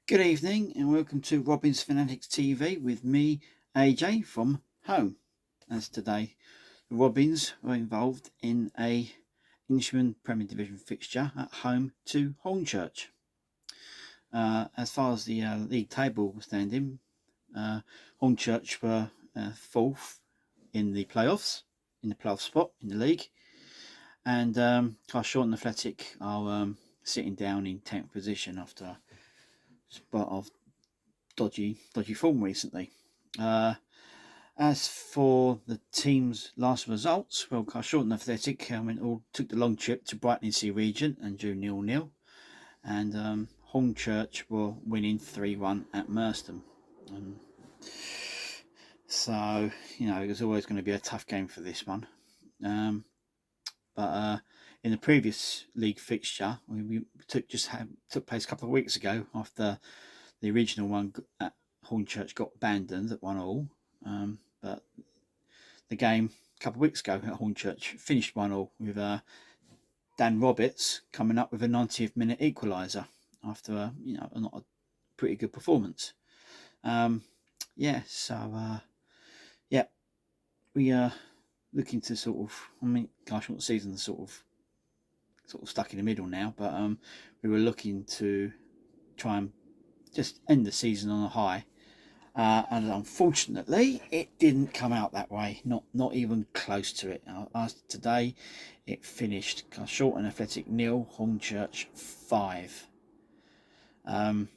Good evening and welcome to Robin's Fanatics TV with me, AJ, from home. As today, the Robins were involved in a Isthmian Premier Division fixture at home to Hornchurch. As far as the league table was standing, Hornchurch were fourth in the playoffs, in the playoff spot in the league, and Carshalton Athletic are sitting down in 10th position after a spot of dodgy form recently. As for the team's last results, well, Carshalton Athletic took the long trip to Brighton region and drew 0-0, and Hornchurch were winning 3-1 at Merstham. So, it was always going to be a tough game for this one. But in the previous league fixture, took place a couple of weeks ago after the original one at Hornchurch got abandoned at 1-1. But the game a couple of weeks ago at Hornchurch finished 1-1 with Dan Roberts coming up with a 90th minute equaliser after not a pretty good performance. We are looking to Carshalton season's sort of stuck in the middle now, but we were looking to try and just end the season on a high, and unfortunately it didn't come out that way, not even close to it. Today it finished Carshalton Athletic 0, Hornchurch 5. An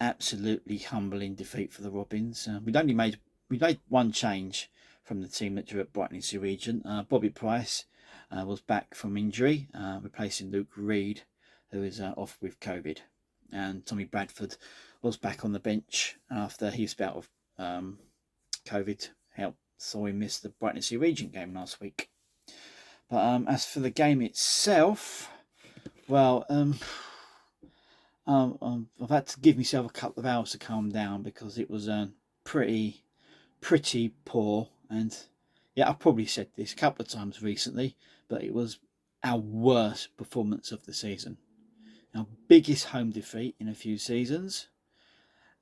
absolutely humbling defeat for the Robins. We made one change from the team that drew at Brighton region. Bobby Price was back from injury, replacing Luke Reed, who is off with COVID. And Tommy Bradford was back on the bench after his bout of COVID saw him miss the Brighton region game last week. But as for the game itself, well, I've had to give myself a couple of hours to calm down because it was pretty poor. And yeah, I've probably said this a couple of times recently, but it was our worst performance of the season. Our biggest home defeat in a few seasons,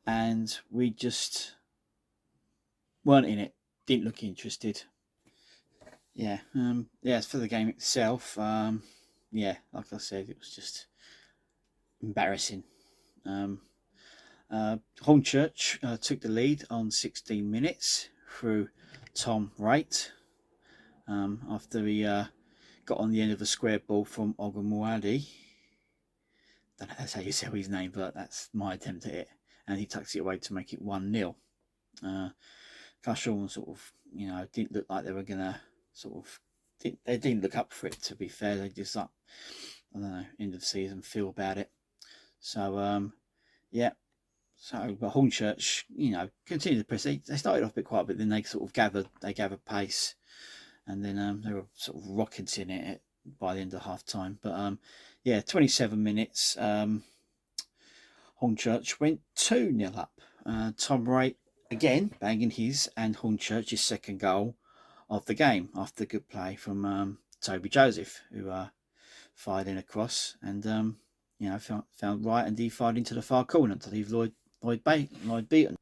and we just weren't in it. Didn't look interested. As for the game itself, like I said, it was just embarrassing. Hornchurch took the lead on 16 minutes through Tom Wright after he got on the end of a square ball from Ogumwadi. Don't know that's how you say his name, but that's my attempt at it, and he tucks it away to make it 1-0. Carshalton didn't look like they were gonna they didn't look up for it, to be fair. They just end of season feel about it. So but Hornchurch, continued to press. They started off a bit quiet, but then they gathered pace, and then they were sort of rocketing it by the end of half time. But 27 minutes, Hornchurch went 2-0 up. Tom Wright again banging his and Hornchurch's second goal of the game after good play from Toby Joseph, who fired in a cross and found Wright, and he fired into the far corner to leave Lloyd beaten.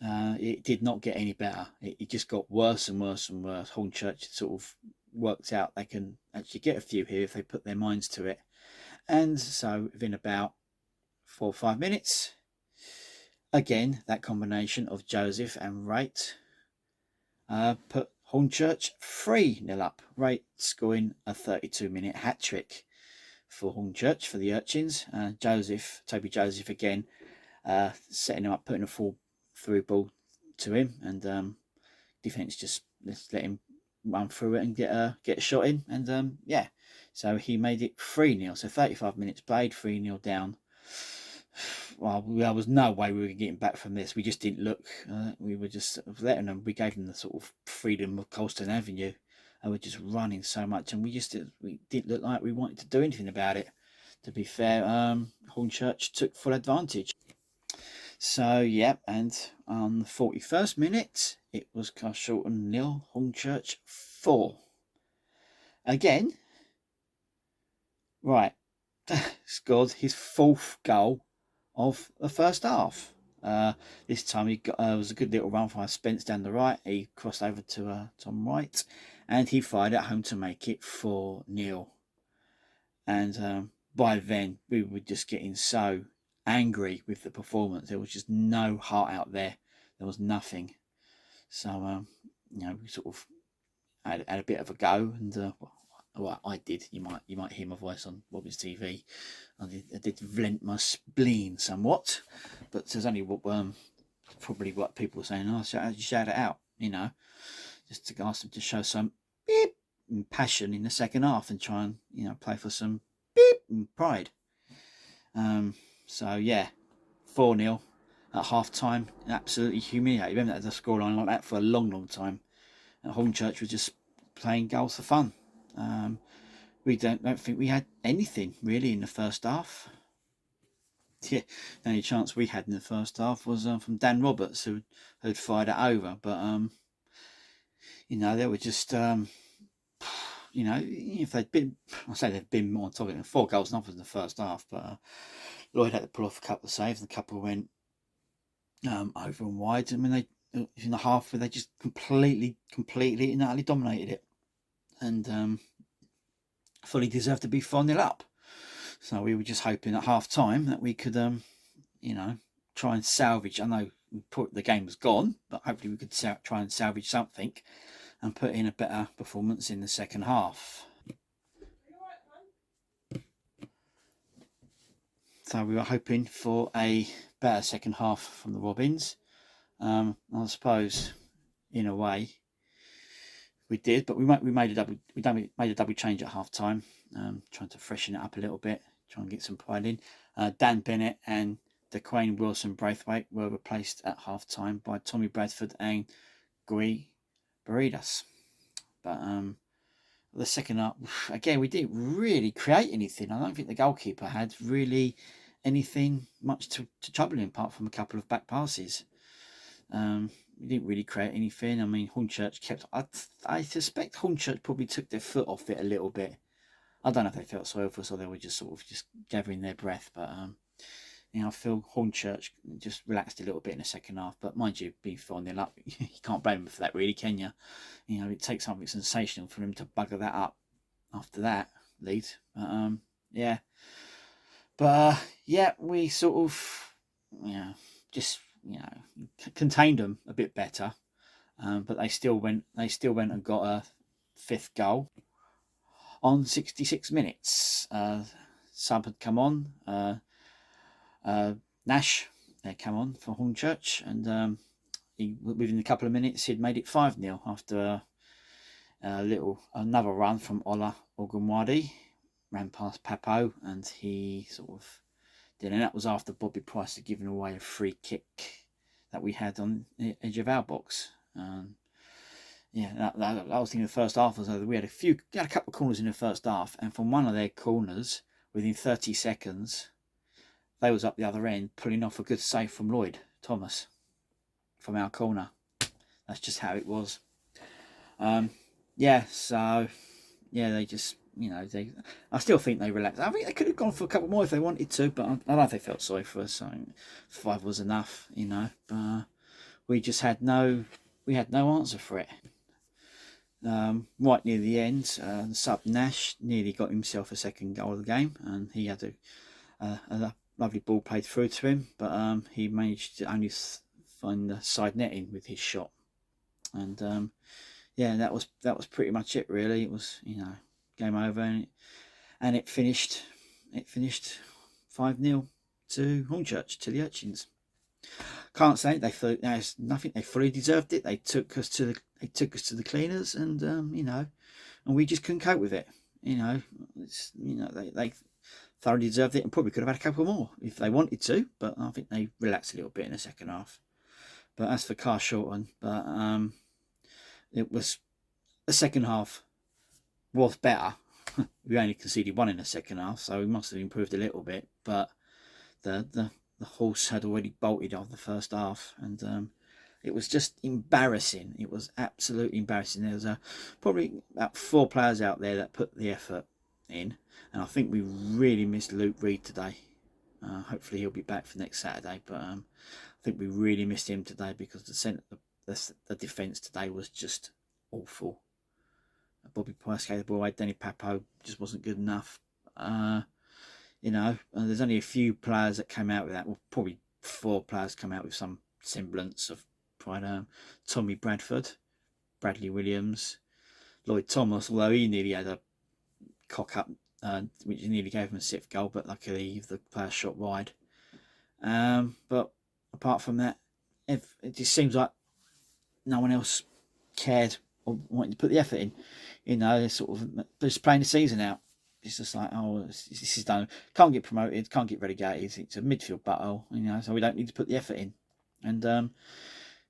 It did not get any better. It just got worse and worse and worse. Hornchurch sort of worked out they can actually get a few here if they put their minds to it. And so within about 4 or 5 minutes, again, that combination of Joseph and Wright put Hornchurch 3-0 up. Wright scoring a 32-minute hat-trick for Hornchurch, for the Urchins. Toby Joseph again, setting him up, putting a full through ball to him, and defence just let him run through it and get a shot in, and so he made it 3-0. So 35 minutes played, 3-0 down. Well, there was no way we were getting back from this. We just didn't look. We were just letting them. We gave them the sort of freedom of Colston Avenue, and we're just running so much, and we didn't look like we wanted to do anything about it. To be fair, Hornchurch took full advantage. So and on the 41st minute, it was Carshalton 0, Hornchurch 4. Again, Wright scored his 4th goal of the first half. This time he got was a good little run from Spence down the right. He crossed over to Tom Wright, and he fired at home to make it 4-0. And by then we were just getting so angry with the performance. There was just no heart out there. There was nothing. So we sort of had a bit of a go, and well, I did. You might hear my voice on Robin's TV. I did vent my spleen somewhat, but there's only probably what people were saying. Oh, shout it out, just to ask them to show some beep and passion in the second half and try and play for some beep and pride. So yeah, 4-0 at half time, absolutely humiliated. We haven't had a scoreline like that for a long time. And Hornchurch was just playing goals for fun. We don't think we had anything really in the first half. Yeah, the only chance we had in the first half was from Dan Roberts, who had fired it over. But they were just if they'd been, I say they've been more on top of it. 4 goals, nothing in the first half. But Lloyd had to pull off a couple of saves, and a couple went over and wide. I mean, they in the half where they just completely and utterly dominated it, and fully deserved to be 4-0 up. So we were just hoping at half time that we could try and salvage. I know the game was gone, but hopefully we could try and salvage something and put in a better performance in the second half. So we were hoping for a better second half from the Robins. I suppose in a way we did, but we made a double change at half time, trying to freshen it up a little bit, try and get some pride in. Dan Bennett and DeQuain Wilson Braithwaite were replaced at half time by Tommy Bradford and Gui Baridas. But the second half, again, we didn't really create anything. I don't think the goalkeeper had really anything much to trouble him, apart from a couple of back passes. We didn't really create anything. I mean, Hornchurch kept. I suspect Hornchurch probably took their foot off it a little bit. I don't know if they felt sorry for us or they were just sort of just gathering their breath. But I feel Hornchurch just relaxed a little bit in the second half. But mind you, being 4-0 up, you can't blame them for that, really, can you? It takes something sensational for them to bugger that up after that lead. Yeah. But we sort of just contained them a bit better, but they still went and got a 5th goal on 66 minutes. Sub had come on, Nash had come on for Hornchurch, and within a couple of minutes he'd made it 5-0 after another run from Ola Ogunwadi, ran past Papo, and he sort of did, and that was after Bobby Price had given away a free kick that we had on the edge of our box. That was in the first half. We had a couple of corners in the first half, and from one of their corners, within 30 seconds, they was up the other end, pulling off a good save from Lloyd Thomas from our corner. That's just how it was. They just, I still think they relaxed. I think they could have gone for a couple more if they wanted to, but I don't know if they felt sorry for us. So 5 was enough, But we just had no answer for it. Right near the end, the sub Nash nearly got himself a second goal of the game, and he had a lovely ball played through to him, but he managed to only find the side netting with his shot. And that was pretty much it, really. It was game over, and it finished 5-0 to Hornchurch, to the Urchins. Can't say there's nothing. They fully deserved it. They took us to the cleaners, and and we just couldn't cope with it. They thoroughly deserved it, and probably could have had a couple more if they wanted to. But I think they relaxed a little bit in the second half. But as for Carshalton, it was the second half was better. We only conceded 1 in the second half, so we must have improved a little bit. But the horse had already bolted off the first half, and it was just embarrassing. It was absolutely embarrassing. There was probably about 4 players out there that put the effort in, and I think we really missed Luke Reed today. Hopefully he'll be back for next Saturday. But I think we really missed him today because the defence today was just awful. Bobby Price gave the ball away. Danny Papo just wasn't good enough. You know, there's only a few players that came out with that. Well, probably 4 players come out with some semblance of pride. Tommy Bradford, Bradley Williams, Lloyd Thomas, although he nearly had a cock up, which nearly gave him a 6th goal, but luckily the player shot wide. But apart from that, it just seems like no one else cared or wanted to put the effort in. You know, they're sort of just playing the season out. It's just like, oh, this is done. Can't get promoted, can't get relegated. It's a midfield battle, you know, so we don't need to put the effort in. And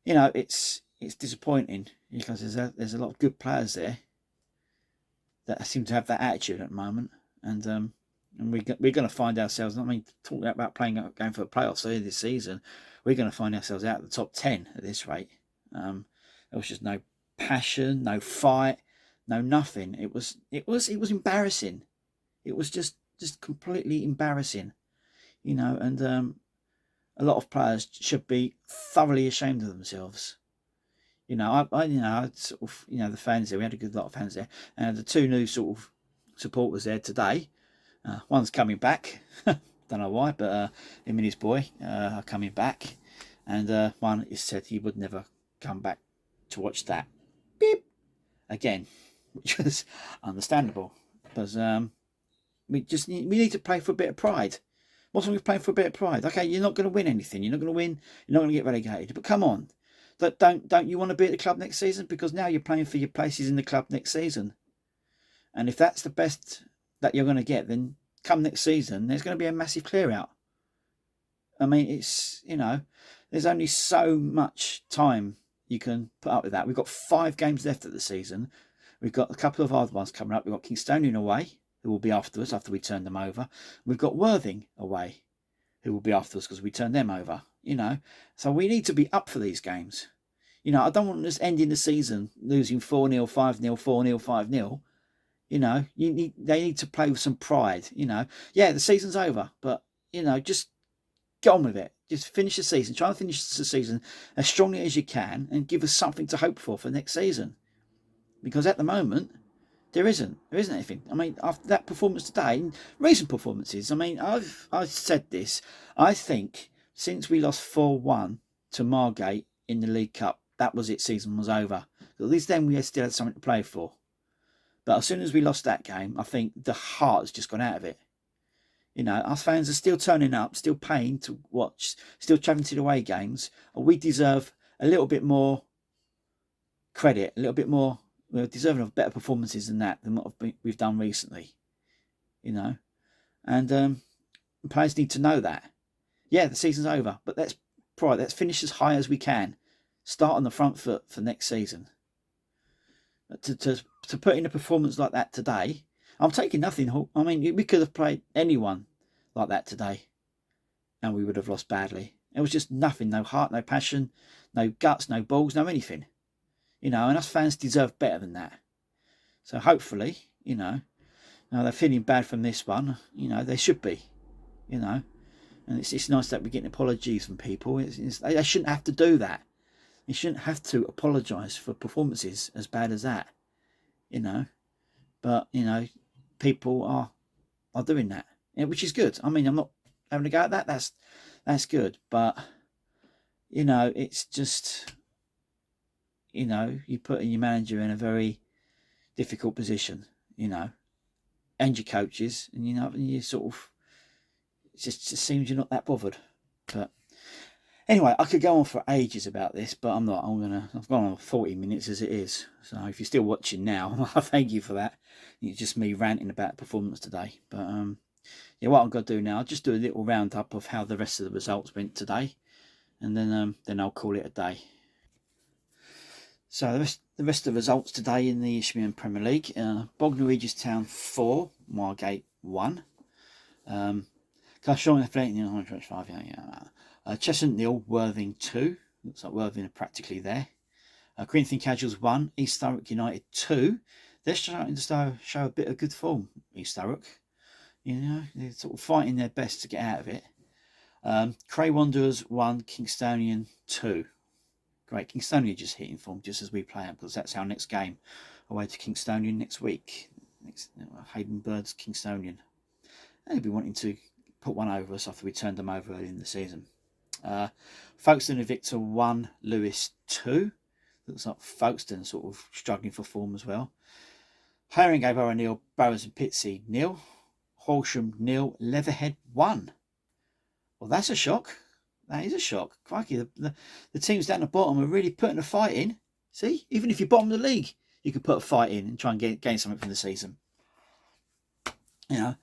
you know, it's disappointing because there's a lot of good players there that seem to have that attitude at the moment, and we're going to find ourselves. I mean, talking about going for the playoffs early this season, we're going to find ourselves out of the top 10 at this rate. There was just no passion, no fight, no nothing. It was embarrassing. It was just completely embarrassing, you know. And a lot of players should be thoroughly ashamed of themselves. You know, I sort of, you know, the fans there. We had a good lot of fans there, and the 2 new sort of supporters there today. One's coming back. Don't know why, but him and his boy are coming back, and one is said he would never come back to watch that. Beep again, which was understandable, because we need to play for a bit of pride. What's wrong with playing for a bit of pride? Okay, you're not going to win anything. You're not going to win. You're not going to get relegated. But come on, don't you want to be at the club next season? Because now you're playing for your places in the club next season. And if that's the best that you're going to get, then come next season, there's going to be a massive clear out. I mean, it's, you know, there's only so much time you can put up with that. We've got 5 games left of the season. We've got a couple of hard ones coming up. We've got Kingstonian away, who will be after us after we turn them over. We've got Worthing away, who will be after us because we turn them over, you know. So we need to be up for these games. You know, I don't want us ending the season losing 4-0, 5-0, 4-0, 5-0. You know, they need to play with some pride, you know. Yeah, the season's over, but, you know, just get on with it. Just finish the season. Try and finish the season as strongly as you can and give us something to hope for next season. Because at the moment, there isn't anything. I mean, after that performance today, recent performances, I mean, I've said this. I think since we lost 4-1 to Margate in the League Cup, that was it, season was over. At least then we still had something to play for. But as soon as we lost that game, I think the heart has just gone out of it. You know, us fans are still turning up, still paying to watch, still travelling to the away games. We deserve a little bit more credit, a little bit more. We're deserving of better performances than what we've done recently. You know, and players need to know that. Yeah, the season's over, but let's finish as high as we can. Start on the front foot for next season. To put in a performance like that today, I'm taking nothing. I mean, we could have played anyone like that today, and we would have lost badly. It was just nothing, no heart, no passion, no guts, no balls, no anything. You know, and us fans deserve better than that. So hopefully, you know, now they're feeling bad from this one. You know, they should be. You know, and it's nice that we're getting apologies from people. They shouldn't have to do that. You shouldn't have to apologise for performances as bad as that, you know. But, you know, people are doing that, which is good. I mean, I'm not having a go at that. That's good. But, you know, it's just, you know, you're putting your manager in a very difficult position, you know, and your coaches, and, you know, you sort of, it just seems you're not that bothered. But anyway, I could go on for ages about this, but I'm not. I've gone on 40 minutes as it is. So if you're still watching now, I thank you for that. It's just me ranting about performance today. But yeah, what I'm going to do now, I'll just do a little roundup of how the rest of the results went today, and then I'll call it a day. So the rest of the results today in the Isthmian Premier League: Bognor Regis Town 4, Margate 1. Carshalton Athletic Hornchurch 5. Yeah. Cheshunt 0, Worthing 2. Looks like Worthing are practically there. Corinthian Casuals 1, East Thurrock United 2. They're starting to show a bit of good form, East Thurrock. You know, they're sort of fighting their best to get out of it. Cray Wanderers 1, Kingstonian 2. Great, Kingstonian just hitting form just as we play them, because that's our next game away to Kingstonian next week. Hayden Birds, Kingstonian. They'll be wanting to put one over us after we turned them over early in the season. Folkestone and Victor 1, Lewis 2. Looks like Folkestone sort of struggling for form as well. Herring gave O'Neill 0, Burrows and Pitsea 0. Horsham 0, Leatherhead 1. Well, that's a shock. That is a shock. Crikey, the teams down the bottom are really putting a fight in. See, even if you're bottom of the league, you can put a fight in and try and gain something from the season. You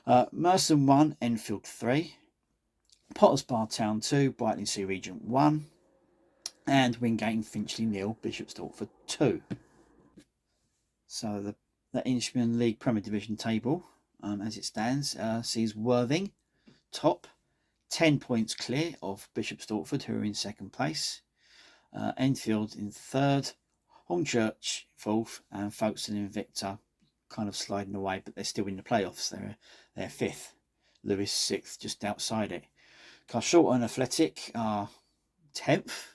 know, Merson 1, Enfield 3. Potters Bar Town 2, Brightling Sea Regent 1. And Wingate and Finchley 0, Bishop Stortford 2. So the Isthmian League Premier Division table, as it stands, sees Worthing top, 10 points clear of Bishop Stortford, who are in second place. Enfield in third, Hornchurch fourth, and Folkestone and Victor kind of sliding away, but they're still in the playoffs. They're fifth. Lewis sixth, just outside it. Carshalton Athletic are 10th.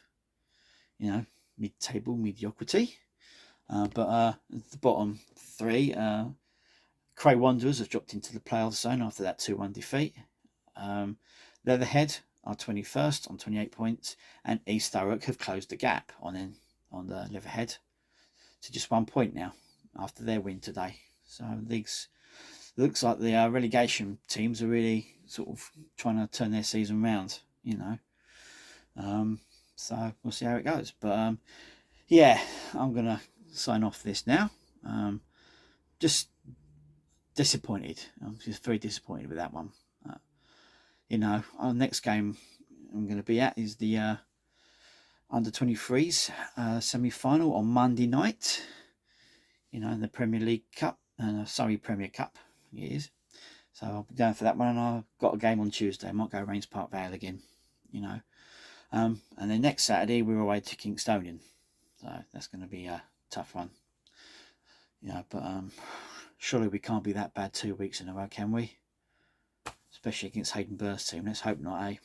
You know, mid-table mediocrity. But the bottom three, Cray Wanderers have dropped into the playoff zone after that 2-1 defeat. Leatherhead are 21st on 28 points, and East Thurrock have closed the gap on the Leatherhead to just 1 point now after their win today. So leagues looks like the relegation teams are really sort of trying to turn their season round, you know. So we'll see how it goes. But yeah, I'm gonna sign off this now. Just disappointed. I'm just very disappointed with that one. You know, our next game I'm going to be at is the under 23s semi-final on Monday night. You know, in the Premier League Cup and Surrey Premier Cup it is. So I'll be down for that one, and I've got a game on Tuesday. I might go Rains Park Vale again. You know, and then next Saturday we're away to Kingstonian. So that's going to be a tough one. You know, but surely we can't be that bad 2 weeks in a row, can we? Especially against Hayden Burst's team. Let's hope not, eh?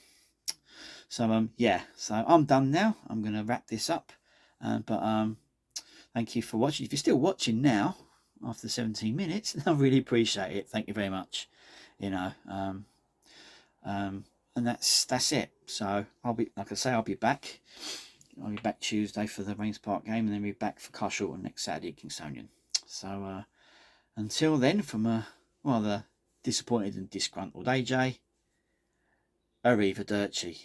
So yeah, so I'm done now. I'm going to wrap this up. But thank you for watching. If you're still watching now after 17 minutes, I really appreciate it. Thank you very much. You know, and that's it. So I'll be, like I say, I'll be back. I'll be back Tuesday for the Rains Park game, and then be back for Carshalton next Saturday at Kingstonian. So until then, from the disappointed and disgruntled AJ, arrivederci.